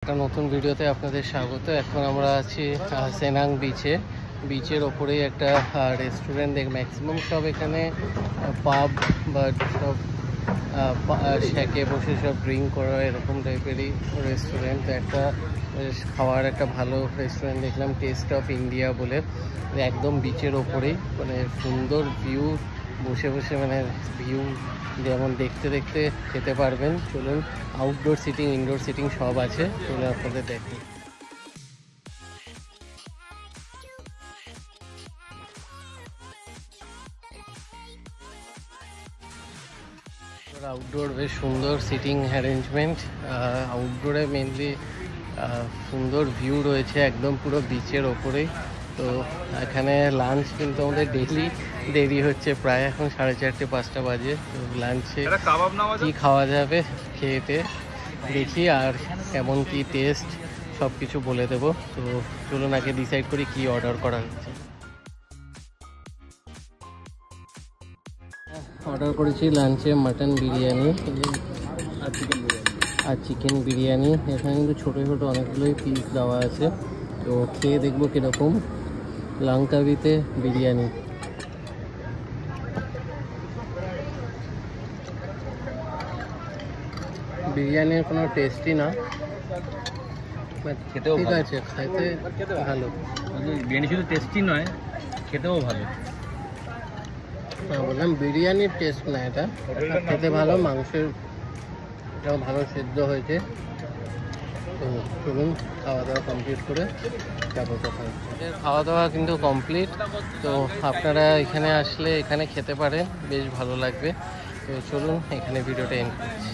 একটা নতুন ভিডিওতে আপনাদের স্বাগত। এখন আমরা আছি সেনাং বিচের ওপরেই একটা রেস্টুরেন্ট। ম্যাক্সিমাম সব এখানে পাব বা সব শ্যাকে বসে সব ড্রিঙ্ক করা এরকম টাইপেরই রেস্টুরেন্ট। একটা খাওয়ার একটা ভালো রেস্টুরেন্ট দেখলাম, টেস্ট অফ ইন্ডিয়া বলে, একদম বিচের ওপরেই, মানে সুন্দর ভিউ, বসে বসে মানে ভিউ যেমন দেখতে দেখতে খেতে পারবেন। চলুন, আউটডোর সিটিং ইনডোর সিটিং সব আছে, চলুন আপনাদের দেখি। আউটডোর বেশ সুন্দর সিটিং অ্যারেঞ্জমেন্ট। আউটডোরে মেনলি সুন্দর ভিউ রয়েছে, একদম পুরো বিচের ওপরেই। তো এখানে লাঞ্চ কিন্তু আমাদের দেরি হচ্ছে, প্রায় এখন 4:30-5টা বাজে। তো লাঞ্চে কি খাওয়া যাবে খেতে দেখি, আর কেমন কি টেস্ট সব কিছু বলে দেবো। তো চলুন আগে ডিসাইড করি কি অর্ডার করা হচ্ছে। অর্ডার করেছি লাঞ্চে মাটন বিরিয়ানি আর চিকেন বিরিয়ানি। এখানে কিন্তু ছোটো ছোটো অনেকগুলোই পিস দেওয়া আছে, তো খেয়ে দেখবো কীরকম। লাংকাবিতে বিরিয়ানি, বিরিয়ানির কোনো টেস্টই না, খেতেও ঠিক আছে, খেতে ভালো। বিরিয়ানি শুধু টেস্টি নয়, খেতেও ভালো। বললাম বিরিয়ানির টেস্ট না, এটা খেতে ভালো, মাংসের এটাও ভালো সেদ্ধ হয়েছে। তো চলুন খাওয়া দাওয়া কমপ্লিট করে যাবো তখন। খাওয়া দাওয়া কিন্তু কমপ্লিট, তো আপনারা এখানে আসলে এখানে খেতে পারেন, বেশ ভালো লাগবে। তো চলুন এখানে ভিডিওটা এন্ড করছি।